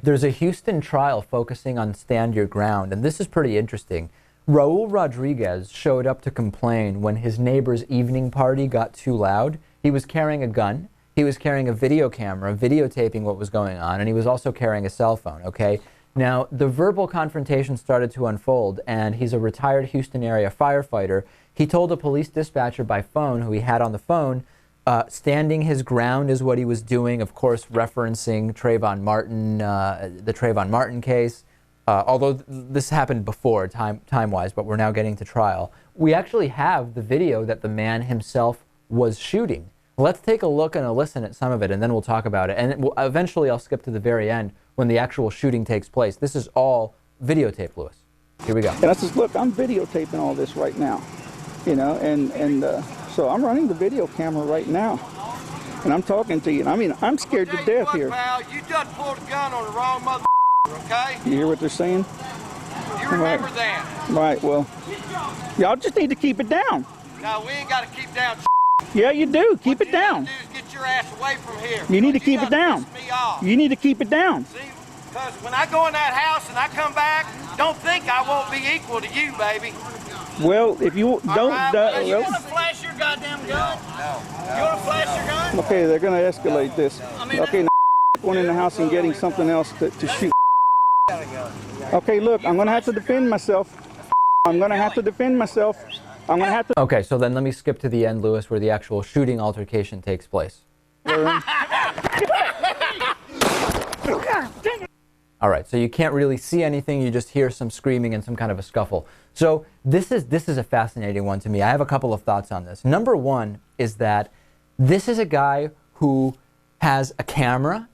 There's a Houston trial focusing on stand your ground, and this is pretty interesting. Raul Rodriguez showed up to complain when his neighbor's evening party got too loud. He was carrying a gun, he was carrying a video camera, videotaping what was going on, and he was also carrying a cell phone, okay? Now, the verbal confrontation started to unfold, and he's a retired Houston area firefighter. He told a police dispatcher by phone, who he had on the phone, standing his ground is what he was doing, of course, referencing Trayvon Martin, the Trayvon Martin case. Although this happened before, time-wise, but we're now getting to trial. We actually have the video that the man himself was shooting. Let's take a look and a listen at some of it, and then we'll talk about it. And eventually I'll skip to the very end when the actual shooting takes place. This is all videotape, Lewis. Here we go. And I says, look, I'm videotaping all this right now, you know, and so I'm running the video camera right now, and I'm talking to you. And I mean, I'm scared to death here. Pal, you just pulled a gun on the wrong mother, okay? You hear what they're saying? You remember that? Right, well, y'all just need to keep it down. No, we ain't got to keep down. Yeah, you do. Keep it down. What you need to do is get your ass away from here. You need to keep it down. Piss me off. You need to keep it down. See, because when I go in that house and I come back, don't think I won't be equal to you, baby. Well, if you don't... Right, you want to flash your goddamn gun? No. You want to flash your gun? Okay, they're going to escalate this. Okay, now going in the house and getting something else to shoot. Okay, look, I'm going to have to defend myself. I'm going to have to defend myself. I'm going to have to... Okay, so then let me skip to the end, Lewis, where the actual shooting altercation takes place. All right, so you can't really see anything, you just hear some screaming and some kind of a scuffle. So this is a fascinating one to me. I have a couple of thoughts on this. Number one is that this is a guy who has a camera,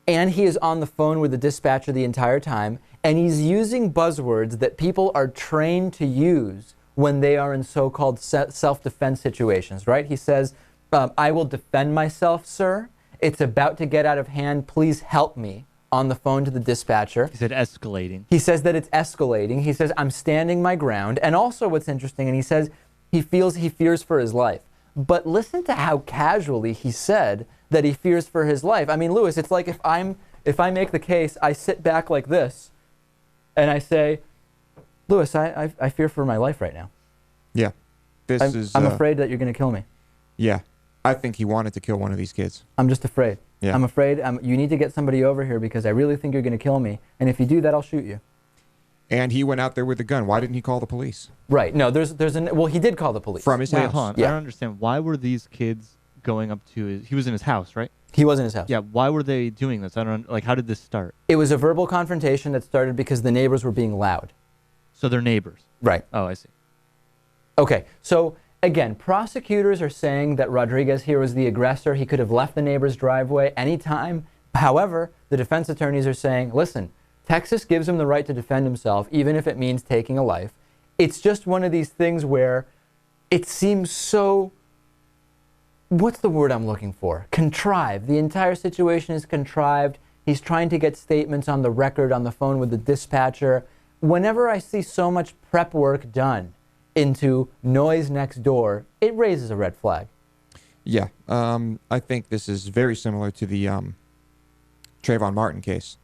and he is on the phone with the dispatcher the entire time, and he's using buzzwords that people are trained to use when they are in so-called self-defense situations, right? He says, I will defend myself, sir. It's about to get out of hand. Please help me, on the phone to the dispatcher. He said escalating. He says that it's escalating. He says, I'm standing my ground. And also what's interesting, and he says he fears for his life. But listen to how casually he said that he fears for his life. I mean, Lewis, it's like if I make the case, I sit back like this, and I say, Lewis, I fear for my life right now. Yeah. I'm afraid that you're going to kill me. Yeah. I think he wanted to kill one of these kids. I'm just afraid. Yeah. I'm afraid you need to get somebody over here because I really think you're going to kill me. And if you do that, I'll shoot you. And he went out there with a gun. Why didn't he call the police? Right. No, well, he did call the police. From his Wait, house. hold on. Yeah. I don't understand. Why were these kids going up to he was in his house, right? He was in his house. Yeah. Why were they doing this? I don't, like, how did this start? It was a verbal confrontation that started because the neighbors were being loud. So they're neighbors. Right. Oh, I see. Okay. So, again, prosecutors are saying that Rodriguez here was the aggressor. He could have left the neighbor's driveway anytime. However, the defense attorneys are saying, listen, Texas gives him the right to defend himself, even if it means taking a life. It's just one of these things where it seems so, what's the word I'm looking for? Contrived. The entire situation is contrived. He's trying to get statements on the record on the phone with the dispatcher. Whenever I see so much prep work done into noise next door, it raises a red flag. Yeah. I think this is very similar to the Trayvon Martin case.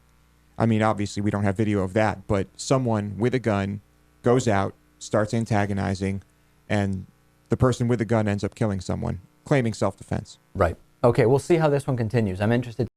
I mean, obviously, we don't have video of that, but someone with a gun goes out, starts antagonizing, and the person with the gun ends up killing someone, claiming self-defense. Right. Okay, we'll see how this one continues. I'm interested.